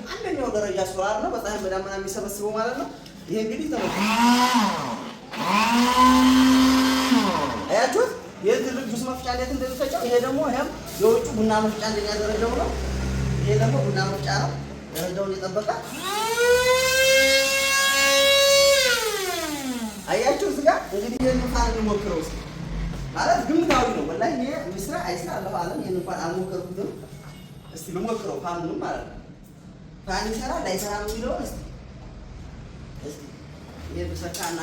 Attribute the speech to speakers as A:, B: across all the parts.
A: አንደኛው ደረጃ ሶላር ነው። በፀሐይ በዳመና የሚሰበስበው ማለት ነው። ይሄ እንግዲህ ተመልከቱ። አያችሁት? የትልቅ ጁስ መፍጫ እንዴት እንደሚፈጨው። ይሄ ደግሞ ይሄም የውጭ ቡና መፍጫ እንደኛ ደረጃው ነው። ይሄ ደግሞ ቡና መፍጫ ነው፣ ደረጃውን የጠበቀ። አያችሁ እዚህ ጋር እንግዲህ ይሄን ፋን ሞክረው እስኪ ማለት ግምታዊ ነው። ወላሂ እኔ ምስራ አይስራ አላህ አለም ይሄን እንኳን አልሞከርኩትም። እስቲ ልሞክረው ፋኑን ማለት ነው። ፋን ይሰራ ላይሰራ የሚለው እስቲ ይሄ በሰካና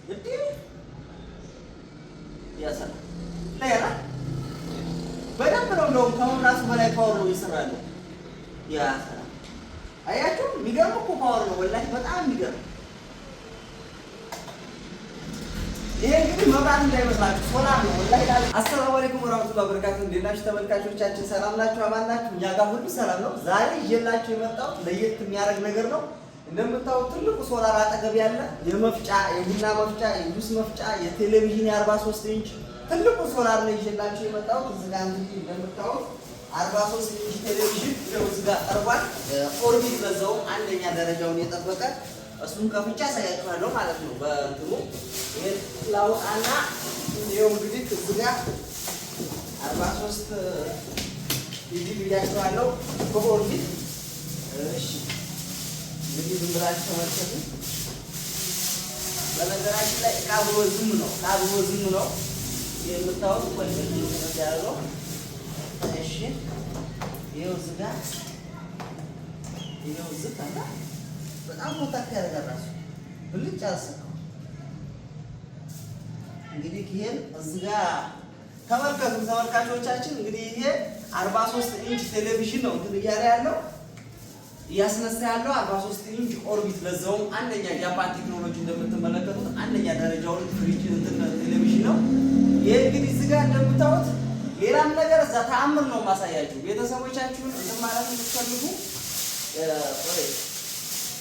A: እዲ ያሰራ ለያራ በደንብ ነው እንደውም ከመብራቱ በላይ ፓወር ነው ይሰራል። ያሰራ አያችሁ የሚገርም እኮ ፓወር ነው ወላሂ በጣም የሚገርም። ይሄ እንግዲህ መብራት እንዳይመስላችሁ ሶላር ነው ወላሂ። አሰላሙ አለይኩም ወራህመቱላሂ ወበረካቱሁ። እንዴት ናችሁ ተመልካቾቻችን? ሰላም ናችሁ? አማን ናችሁ? እኛ ጋር ሁሉ ሰላም ነው። ዛሬ ይዤላችሁ የመጣሁት ለየት የሚያደርግ ነገር ነው። እንደምታዩት ትልቁ ሶላር አጠገብ ያለ የመፍጫ የቡና መፍጫ፣ የጁስ መፍጫ፣ የቴሌቪዥን የ43 ኢንች ትልቁ ሶላር ነው ይዤላችሁ የመጣሁት። እዚህ ጋር እንግዲህ እንደምታዩት 43 ኢንች ቴሌቪዥን ነው እዚህ ጋር ቀርቧል። ኦርቢት በዛው አንደኛ ደረጃውን የጠበቀ እሱን ከፍቻ ያሳያችኋለሁ ማለት ነው። በእንትኑ ይሄ ላውጣና ይሄው እንግዲህ እዚህ ጋር 43 ኢንች ብያችኋለሁ በኦርቢት። እሺ እንግዲህ ዝም ብላችሁ ተመልከቱ። በነገራችን ላይ ዕቃ ብሎ ዝም ነው የምታወጡ ወንጀል ነው ያለው። እሺ ይሄው እዚህ ጋር ይሄው እዚህ ጋር በጣም ኮንታክት ያደርጋል ራሱ ብልጭ አሰካው። እንግዲህ ይሄን እዚህ ጋር ተመልከቱ ተመልካቾቻችን። እንግዲህ ይሄ 43 ኢንች ቴሌቪዥን ነው እንትን እያለ ያለው እያስነሳ ያለው 43 ኢንች ኦርቢት ለዛውም አንደኛ ጃፓን ቴክኖሎጂ እንደምትመለከቱት አንደኛ ደረጃውን ፍሪጅ እንትን ቴሌቪዥን ነው። ይሄ እንግዲህ እዚህ ጋር እንደምታዩት ሌላም ነገር እዛ ተአምር ነው ማሳያችሁ። ቤተሰቦቻችሁን እንትን ማለት የምትፈልጉ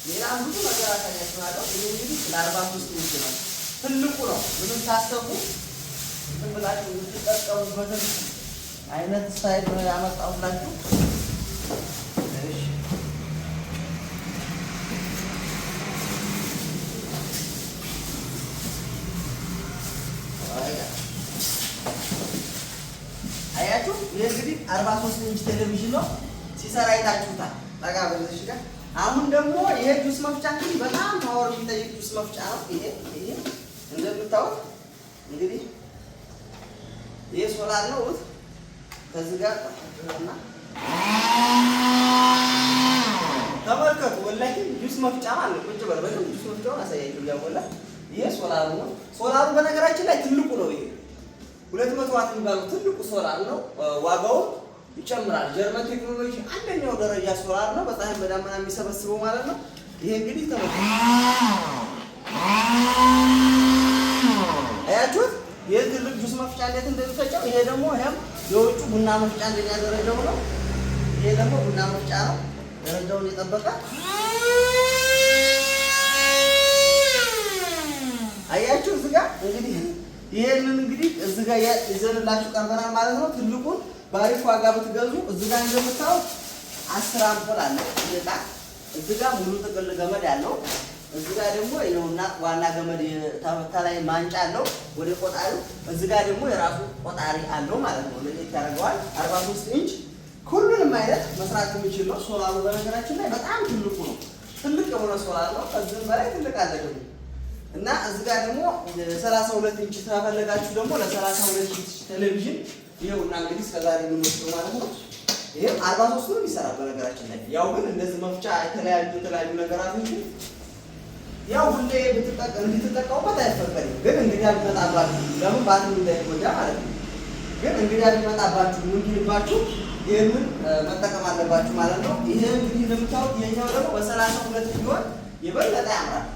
A: ሌላ ብዙ ነገር አሳያችኋለሁ። ይሄ እንግዲህ ለ43 ኢንች ነው፣ ትልቁ ነው። ምንም ታስተቡ እንትን ብላችሁ የምትጠቀሙበትን አይነት ስታይል ነው ያመጣሁላችሁ። እሺ አያችሁ ይሄ እንግዲህ 43 ኢንች ቴሌቪዥን ነው ሲሰራ አይታችሁታል። ጠጋ በለሽ ጋር አሁን ደግሞ ይሄ ጁስ መፍጫ እንግዲህ በጣም ፓወር የሚጠይቅ ጁስ መፍጫ ነው። ይሄ እንደምታዩት እንግዲህ ይሄ ሶላር ነው። ከዚህ ጋር እና ተመልከቱ ወላሂ ጁስ መፍጫ ማለት ቁጭ በል በደንብ ጁስ መፍጫውን አሳያችሁ ያውላ። ይሄ ሶላር ነው። ሶላሩ በነገራችን ላይ ትልቁ ነው። ይሄ 200 ዋት የሚባለው ትልቁ ሶላር ነው። ዋጋው ይጨምራል። ጀርመን ቴክኖሎጂ አንደኛው ደረጃ ሶላር ነው። በፀሐይ በዳመና የሚሰበስበው ማለት ነው። ይሄ እንግዲህ ተመልከቱ አያችሁት? ይሄ ትልቅ ጁስ መፍጫ እንዴት እንደሚፈጨው። ይሄ ደግሞ ይሄም የውጭ ቡና መፍጫ እንደኛ ደረጃው ነው። ይሄ ደግሞ ቡና መፍጫ ነው፣ ደረጃውን የጠበቀ። አያችሁ እዚህ ጋር እንግዲህ ይሄንን እንግዲህ እዚህ ጋር ይዘንላችሁ ቀርበናል ማለት ነው። ትልቁን ባሪፍ ዋጋ ብትገዙ እዚህ ጋር እንደምታዩት 10 አምፖል አለ ይጣ። እዚህ ጋር ሙሉ ጥቅል ገመድ ያለው፣ እዚህ ጋር ደግሞ ይኸውና ዋና ገመድ ተላይ ማንጫ አለው ወደ ቆጣሪው። እዚህ ጋር ደግሞ የራሱ ቆጣሪ አለው ማለት ነው። ለዚህ ያደርገዋል። 43 ኢንች ሁሉንም አይነት መስራት የሚችል ነው። ሶላሩ በነገራችን ላይ በጣም ትልቁ ነው። ትልቅ የሆነ ሶላር ነው። ከዚህም በላይ ትልቅ አለ ደግሞ እና እዚህ ጋር ደግሞ 32 ኢንች ተፈለጋችሁ ደግሞ ለ32 ኢንች ቴሌቪዥን ይሄውና እንግዲህ እስከዛሬ የምንወስደው ማለት ነው። ይሄ 43 ነው ይሰራል በነገራችን ላይ። ያው ግን እንደዚህ መፍጫ የተለያዩ ነገራቶች ያው ሁሌ እንድትጠቀሙበት አይፈቀድም። ግን እንግዲህ አልመጣባችሁ ለምን ባትሪ እንዳይጎዳ ማለት ነው። ግን እንግዲህ አልመጣባችሁ እንግዲህባችሁ ይሄንን መጠቀም አለባችሁ ማለት ነው። ይሄ እንግዲህ እንደምታውቁት ይሄኛው ደግሞ በ32 ቢሆን የበለጠ ያምራል።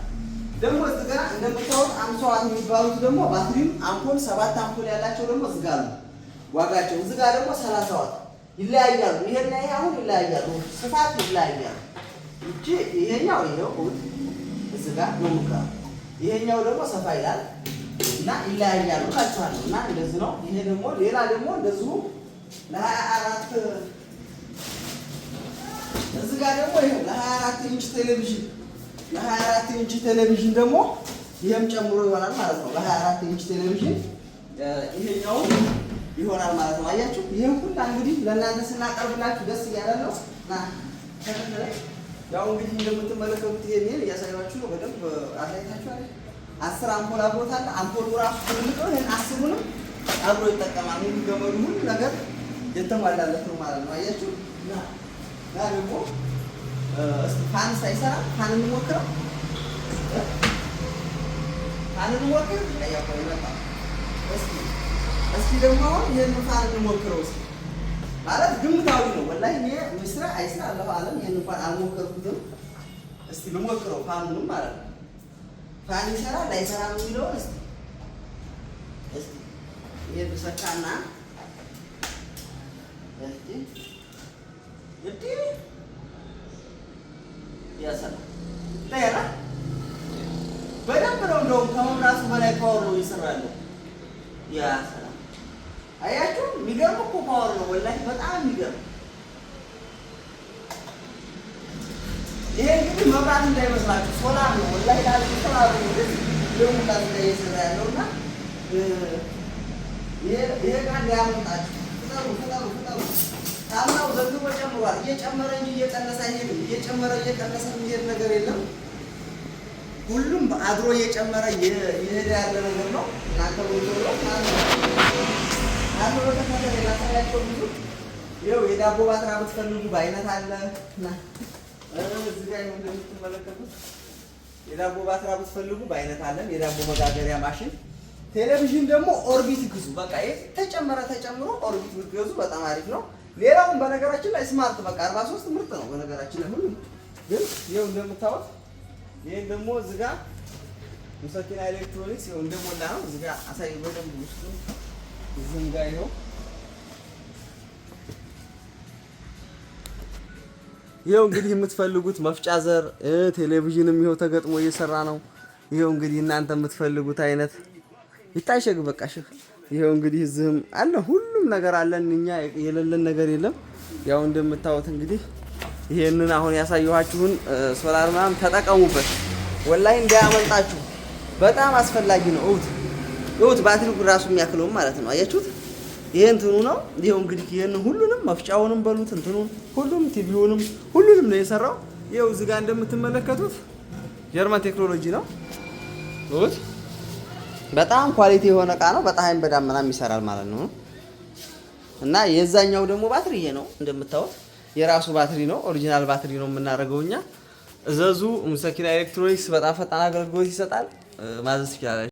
A: ደግሞ እዚህ ጋር እንደምታውቁት 50 ዋት የሚባሉት ደግሞ ባትሪም አምፖል 7 አምፖል ያላቸው ደግሞ እዚህ ጋር ነው ዋጋቸው። እዚህ ጋር ደግሞ 30 ዋት ይለያያሉ። ይሄና ይሄ አሁን ይለያያሉ፣ ስፋት ይለያያሉ እንጂ ይሄኛው ይሄው እዚህ ጋር ነው ሙቀር፣ ይሄኛው ደግሞ ሰፋ ይላል እና ይለያያሉ ካቻለሁ እና እንደዚህ ነው። ይሄ ደግሞ ሌላ ደግሞ እንደዚሁ ለ24 እዚህ ጋር ደግሞ ይሄ ለ24 ኢንች ቴሌቪዥን ለ24 ኢንች ቴሌቪዥን ደግሞ ይሄም ጨምሮ ይሆናል ማለት ነው። ለ24 ኢንች ቴሌቪዥን ይሄኛው ይሆናል ማለት ነው። አያችሁ ይሄን ሁሉ እንግዲህ ለእናንተ ስናቀርብላችሁ ደስ እያለ ነው። ያው እንግዲህ እንደምትመለከቱት ይሄን እያሳያችሁ ነው። በደንብ አሳይታችኋል። 10 አምፖል አብሮታል። አምፖሉ ራሱ ትልቅ ነው። ይሄን 10ሩንም አብሮ ይጠቀማል። ሙሉ ገመዱ ሁሉ ነገር የተሟላለት ነው ማለት ነው። አያችሁ እና ደግሞ እስቲ ፋን ሳይሰራ ፋን እንሞክረው። ፋን እንሞክር ያያው ይመጣ። እስቲ ደግሞ ይሄን ፋን እንሞክረው እስቲ ማለት ግምታዊ ነው። ወላሂ እኔ ምስራ አይስራ አላህ አለም ይሄን እንኳን አልሞከርኩትም። እስቲ ልሞክረው ፋኑንም ማለት ነው። ፋን ይሰራል አይሰራም የሚለው እስቲ ይሄ ብሰካና እስቲ ያሰራ ታያላ በደንብ ነው። እንደውም ከመብራቱ በላይ ፓወር ነው ይሰራል። ያሰራ አያችሁ የሚገርም እኮ ፓወር ነው ወላሂ በጣም የሚገርም። ይሄ እንግዲህ መብራት እንዳይመስላችሁ ሶላር ነው ወላሂ ዳል ሶላር ነው። ደግሞ ታስ ላይ ይሰራ ያለውና ይሄ ጋር ያመጣችሁ ፍጠሩ ታምናው ዘግቦ ጨምሯል። እየጨመረ እንጂ እየቀነሰ አይሄድም። እየጨመረ እየቀነሰ የሚሄድ ነገር የለም። ሁሉም አድሮ እየጨመረ እየሄደ ያለ ነገር ነው። እናንተ ወጥሮ አንዱ ወተፈለ ያሳያቸው ብዙ ይኸው የዳቦ ባትራ ብትፈልጉ በአይነት አለ እና እዚህ ጋር እንደምትመለከቱት የዳቦ ባትራ ብትፈልጉ በአይነት አለን። የዳቦ መጋገሪያ ማሽን ቴሌቪዥን ደግሞ ኦርቢት ግዙ። በቃ ይሄ ተጨምሮ ኦርቢት ብትገዙ በጣም አሪፍ ነው። ሌላውን በነገራችን ላይ ስማርት በቃ 43 ምርጥ ነው በነገራችን ላይ ሁሉ ግን ይኸው እንደምታዩት ይሄን ደግሞ እዚህ ጋር ሙሰኪና ኤሌክትሮኒክስ ይኸው እንደሞላ ነው። እዚህ ጋር አሳይ በደንብ ውስጡ እዚህም ጋር ይኸው እንግዲህ የምትፈልጉት መፍጫ ዘር ቴሌቪዥንም ይኸው ተገጥሞ እየሰራ ነው። ይኸው እንግዲህ እናንተ የምትፈልጉት አይነት ይታሸግ በቃ ሸክ ይኸው እንግዲህ እዚህም አለ ሁሉም ነገር አለን። እኛ የሌለን ነገር የለም። ያው እንደምታዩት እንግዲህ ይሄንን አሁን ያሳየኋችሁን ሶላር ምናምን ተጠቀሙበት። ወላሂ እንዳያመልጣችሁ በጣም አስፈላጊ ነው። እውት ባትሪው ራሱ የሚያክለው ማለት ነው። አያችሁት? ይሄ እንትኑ ነው። ይሄው እንግዲህ ይሄን ሁሉንም መፍጫውንም በሉት እንትኑን ሁሉም ቲቪውንም ሁሉንም ነው የሰራው። ይሄው እዚህ ጋር እንደምትመለከቱት ጀርመን ቴክኖሎጂ ነው። እውት በጣም ኳሊቲ የሆነ እቃ ነው። በጣም በዳመናም ይሰራል ማለት ነው። እና የዛኛው ደግሞ ባትሪ ይሄ ነው እንደምታዩት የራሱ ባትሪ ነው። ኦሪጂናል ባትሪ ነው የምናደርገው እኛ። እዘዙ ሙሰኪና ኤሌክትሮኒክስ በጣም ፈጣን አገልግሎት ይሰጣል። ማዘዝ ይችላል።